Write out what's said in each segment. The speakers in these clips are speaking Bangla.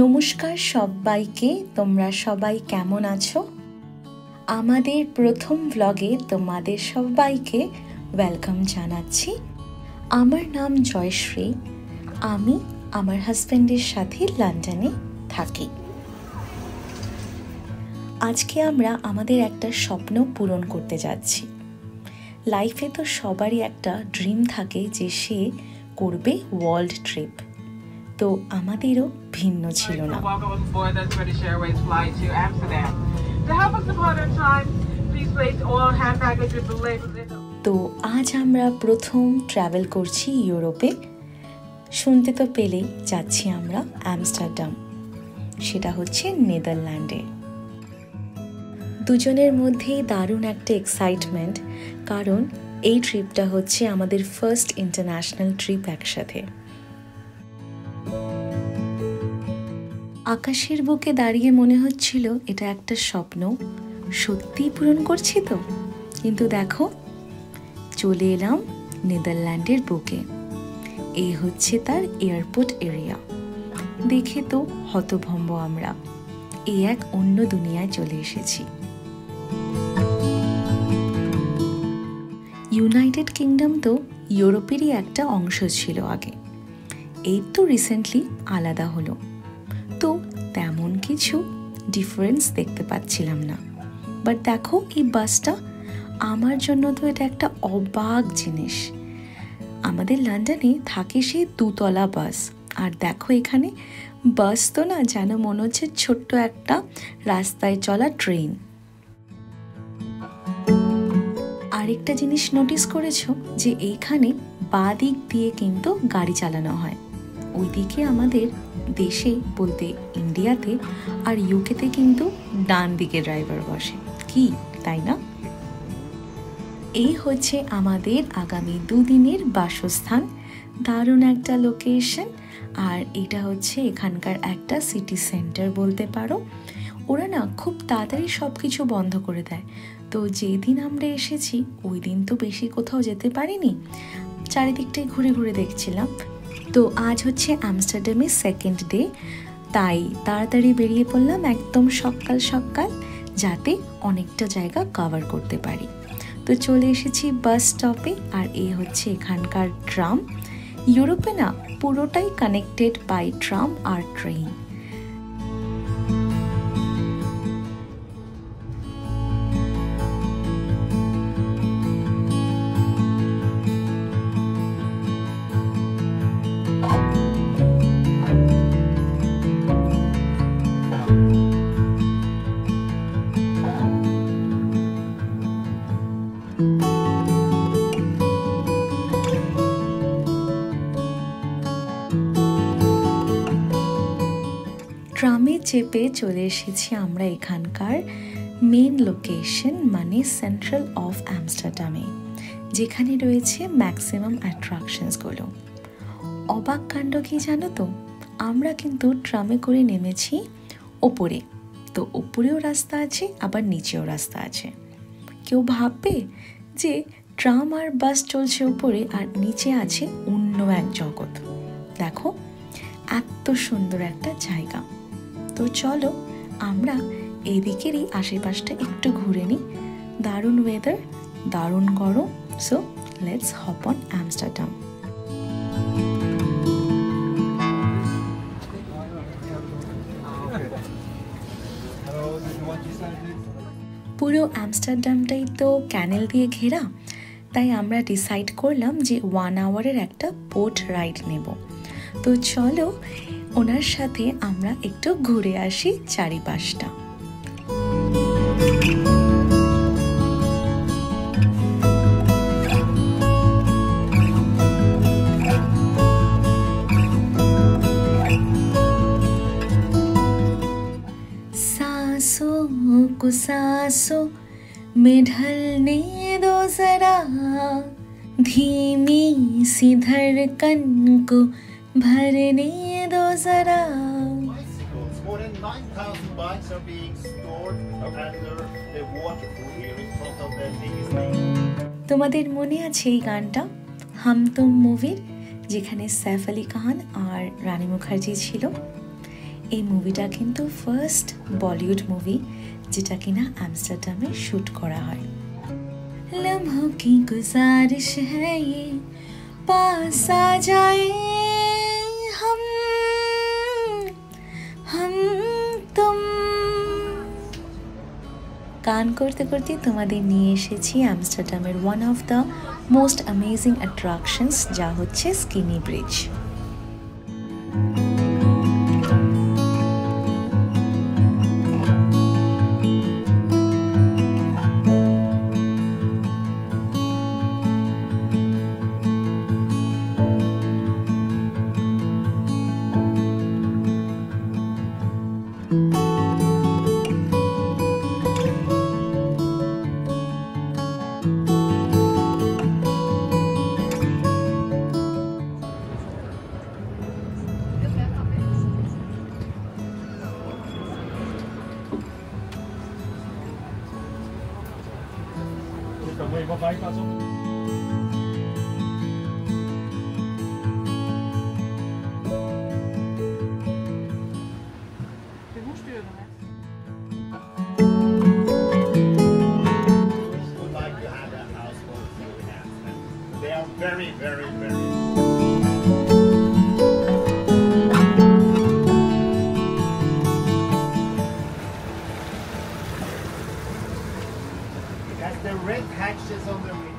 নমস্কার সবাইকে, তোমরা সবাই কেমন আছো? আমাদের প্রথম ব্লগে তোমাদের সবাইকে ওয়েলকাম জানাচ্ছি। আমার নাম জয়শ্রী। আমি আমার হাজব্যান্ডের সাথে লন্ডনে থাকি। আজকে আমরা আমাদের একটা স্বপ্ন পূরণ করতে যাচ্ছি। লাইফে তো সবারই একটা ড্রিম থাকে যে সে করবে ওয়ার্ল্ড ট্রিপ। তো আমাদেরও ভিন্ন ছিল না। তো আজ আমরা প্রথম ট্রাভেল করছি ইউরোপে। শুনতে তো পেলেই যাচ্ছি আমরা আমস্টারডাম, সেটা হচ্ছে নেদারল্যান্ডে। দুজনের মধ্যেই দারুণ একটা এক্সাইটমেন্ট, কারণ এই ট্রিপটা হচ্ছে আমাদের ফার্স্ট ইন্টারন্যাশনাল ট্রিপ একসাথে। আকাশের বুকে দাঁড়িয়ে মনে হচ্ছিল এটা একটা স্বপ্ন সত্যিই পূরণ করছি তো। কিন্তু দেখো, চলে এলাম নেদারল্যান্ডের বুকে। এই হচ্ছে তার এয়ারপোর্ট এরিয়া। দেখে তো হতভম্ব আমরা, এই এক অন্য দুনিয়ায় চলে এসেছি। ইউনাইটেড কিংডম তো ইউরোপেরই একটা অংশ ছিল আগে, এই তো রিসেন্টলি আলাদা হলো। তো তেমন কিছু ডিফারেন্স দেখতে পাচ্ছিলাম না। বাট দেখো, এই বাসটা আমার জন্য তো এটা একটা অবাক জিনিস। আমাদের লন্ডনে থাকে সেই দুতলা বাস, আর দেখো এখানে বাস তো না, যেন মনে হচ্ছে ছোট্ট একটা রাস্তায় চলা ট্রেন। আরেকটা জিনিস নোটিস করেছো যে এইখানে বাঁ দিক দিয়ে কিন্তু গাড়ি চালানো হয়। ওইদিকে আমাদের দেশে বলতে ইন্ডিয়াতে আর ইউকেতে কিন্তু ডান দিকে ড্রাইভার বসে, কি তাই না? এই হচ্ছে আমাদের আগামী দুদিনের বাসস্থান। দারুণ একটা লোকেশন, আর এটা হচ্ছে এখানকার একটা সিটি সেন্টার বলতে পারো। ওরা না খুব তাড়াতাড়ি সব কিছু বন্ধ করে দেয়। তো যেই দিন আমরা এসেছি ওই দিন তো বেশি কোথাও যেতে পারিনি, চারিদিকটাই ঘুরে ঘুরে দেখছিলাম। তো আজ হচ্ছে আমস্টারডামের সেকেন্ড ডে, তাই তাড়াতাড়ি বেরিয়ে পড়লাম একদম সকাল সকাল, যাতে অনেকটা জায়গা কভার করতে পারি। তো চলে এসেছি বাস স্টপে, আর এই হচ্ছে এখানকার ট্রাম। ইউরোপে না পুরোটাই কানেক্টেড বাই ট্রাম আর ট্রেন। ট্রামে চেপে চলে এসেছি আমরা এখানকার মেন লোকেশন, মানে সেন্ট্রাল অফ আমস্টারডামে, যেখানে রয়েছে ম্যাক্সিমাম অ্যাট্রাকশনসগুলো। অবাক কাণ্ড কি জানো তো, আমরা কিন্তু ট্রামে করে নেমেছি ওপরে। তো ওপরেও রাস্তা আছে, আবার নিচেও রাস্তা আছে। কেউ ভাববে যে ট্রাম আর বাস চলছে উপরে আর নিচে আছে অন্য এক জগৎ। দেখো, এত সুন্দর একটা জায়গা। তো চলো আমরা এদিকেরই আশেপাশটা একটু ঘুরে নিই। দারুণ ওয়েদার, দারুণ গরম। So let's hop on Amsterdam. পুরো আমস্টারডামটাই তো ক্যানেল দিয়ে ঘেরা, তাই আমরা ডিসাইড করলাম যে 1 আওয়ারের একটা বোট রাইড নেব। তো চলো ওনার সাথে আমরা একটু ঘুরে আসি চারিপাশটা। सांसों को सांसों में ढलने दो जरा, धीमी सी धड़कन को भरने दो जरा। More than 9,000 bikes are being stored under the waterfall here in front of the biggest lake. তোমাদের মনে আছে এই গানটা হাম তুম মুভির, যেখানে সৈফ আলী খান আর রানী মুখার্জি ছিল? এই মুভিটা কিন্তু ফার্স্ট বলিউড মুভি যেটা কিনা আমস্টারডামে শ্যুট করা হয়। लम्हों की गुजारिश है ये पास आ जाए हम तुम। গান করতে করতে তোমাদের নিয়ে এসেছি আমস্টারডামের one of the most amazing attractions, যা হচ্ছে skinny bridge. Would like to have a houseboat here in Amsterdam. They are very, very, very. It has the red hatches on the wing.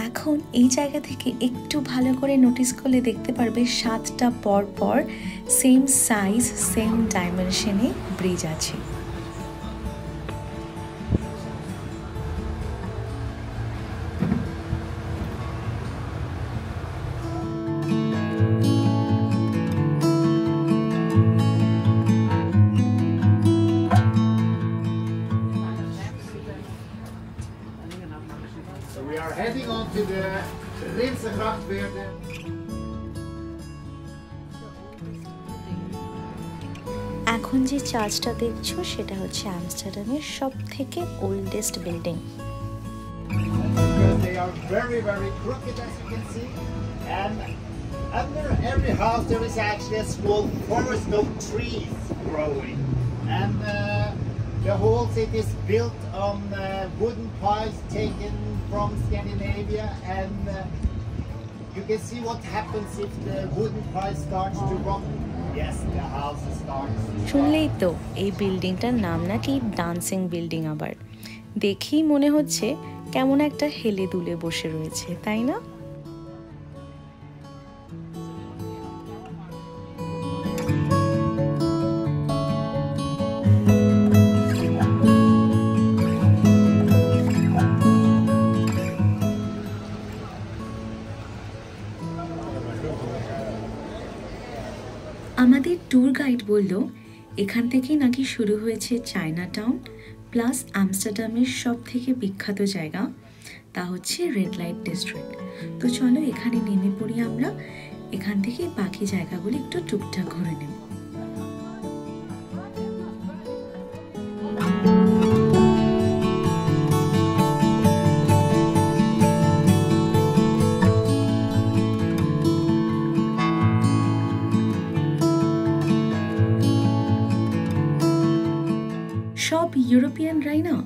এখন এই জায়গা থেকে একটু ভালো করে নোটিস করলে দেখতে পারবে 7টা পর পর সেম সাইজ সেম ডাইমেনশনে ব্রিজ আছে। So we are heading on to the Rinsengracht where the এখন যে চার্চটা দেখছো সেটা হচ্ছে আমস্টারডামের সবথেকে oldest building. because they are very, very crooked, as you can see. And under every house there is actually a small forest of trees growing. And the whole city is built on wooden piles taken from Scandinavia. And you can see what happens if the wooden pile starts to rot. Yes, the house starts. শুনলেই তো এই বিল্ডিংটার নাম নাকি ডান্সিং বিল্ডিং। আবার দেখেই মনে হচ্ছে কেমন একটা হেলে দুলে বসে রয়েছে, তাই না? আমাদের ট্যুর গাইড বলল এখান থেকেই নাকি শুরু হয়েছে চায়না টাউন প্লাস আমস্টারডামের সব থেকে বিখ্যাত জায়গা, তা হচ্ছে রেড লাইট ডিস্ট্রিক্ট। তো চলো এখানে নেমে পড়ি আমরা, এখান থেকে বাকি জায়গাগুলো একটু টুকটাক ঘুরে নেব। সব ইউরোপিয়ানরাই না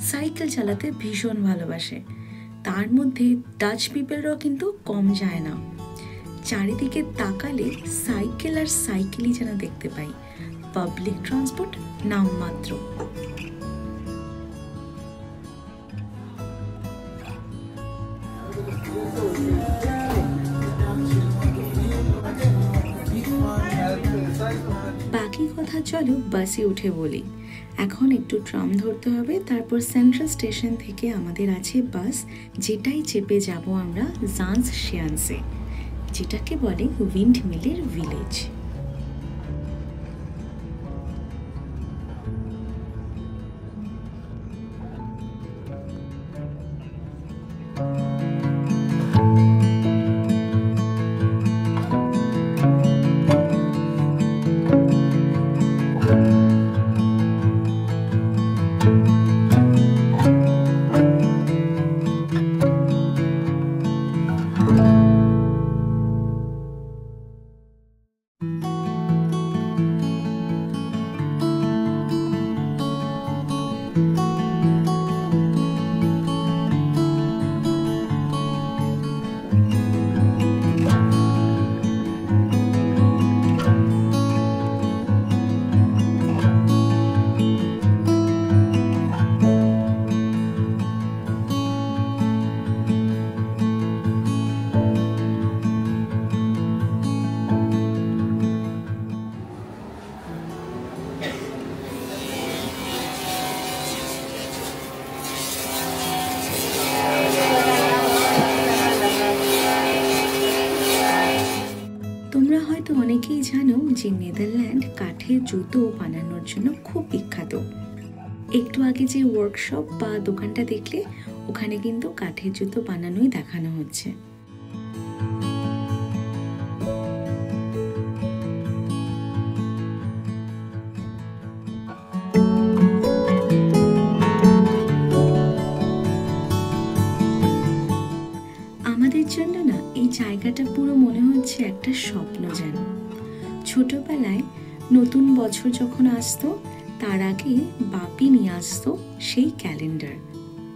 সাইকেল চালাতে ভীষণ ভালোবাসে, তার মধ্যে ডাচ পিপলরাও কিন্তু কম যায় না। চারিদিকে তাকালে সাইকেল আর সাইকেলই যেন দেখতে পাই, পাবলিক ট্রান্সপোর্ট নামমাত্র। বাকি কথা চলো বাসে উঠে বলি। এখন একটু ট্রাম ধরতে হবে, তারপর সেন্ট্রাল স্টেশন থেকে আমাদের আছে বাস, যেটাই চেপে যাব আমরা জান্স শিয়ান্সে, যেটাকে বলে উইন্ড মিলের ভিলেজ। নেদারল্যান্ড কাঠের জুতো বানানোর জন্য খুব বিখ্যাত। একটু আগে যে ওয়ার্কশপ বা দোকানটা দেখলে, ওখানে কিন্তু কাঠের জুতো বানানোই দেখানো হচ্ছে। আমাদের জন্য না এই জায়গাটা পুরো মনে হচ্ছে একটা স্বপ্ন যেন। ছোটবেলায় নতুন বছর যখন আসতো, তার আগে বাপি নিয়ে আসতো সেই ক্যালেন্ডার।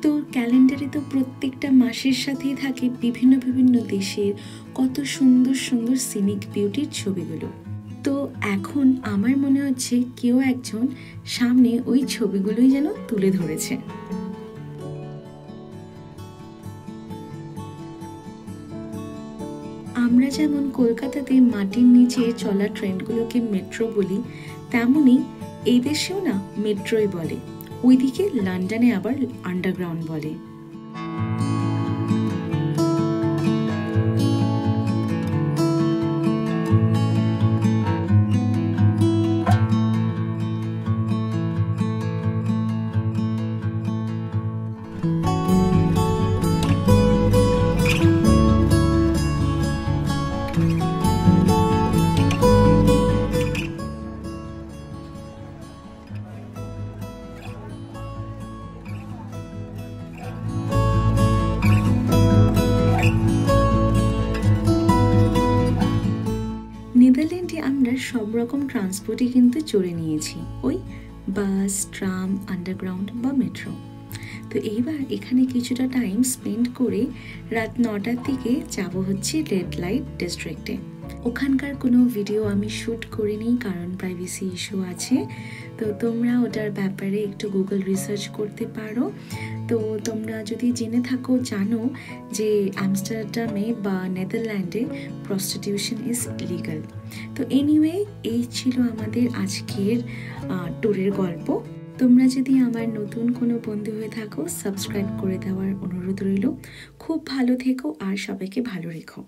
তো ক্যালেন্ডারে তো প্রত্যেকটা মাসের সাথেই থাকে বিভিন্ন বিভিন্ন দেশের কত সুন্দর সুন্দর সিনিক বিউটির ছবিগুলো। তো এখন আমার মনে হচ্ছে কেউ একজন সামনে ওই ছবিগুলোই যেন তুলে ধরেছে। আমরা যেমন কলকাতাতে মাটির নিচে চলা ট্রেনগুলোকে মেট্রো বলি, তেমনই এই দেশেও না মেট্রোই বলে। ওইদিকে লন্ডনে আবার আন্ডারগ্রাউন্ড বলে। নেদারল্যান্ডে আমরা সব রকম ট্রান্সপোর্টই কিন্তু চড়ে নিয়েছি, ওই বাস, ট্রাম, আন্ডারগ্রাউন্ড বা মেট্রো। তো এইবার এখানে কিছুটা টাইম স্পেন্ড করে রাত 9টার দিকে যাব হচ্ছে রেড লাইট ডিস্ট্রিক্টে। ওখানকার কোনো ভিডিও আমি শ্যুট করিনি, কারণ প্রাইভেসি ইস্যু আছে। তো তোমরা ওটার ব্যাপারে একটু গুগল রিসার্চ করতে পারো। তো তোমরা যদি জেনে থাকো, জানো যে আমস্টারডামে বা নেদারল্যান্ডে প্রস্টিটিউশন ইজ লিগাল। তো এনিওয়ে, এই ছিল আমাদের আজকের ট্যুরের গল্প। তোমরা যদি আমার নতুন কোনো বন্ধু হয়ে থাকো, সাবস্ক্রাইব করে দেওয়ার অনুরোধ রইল। খুব ভালো থেকো আর সবাইকে ভালো রেখো।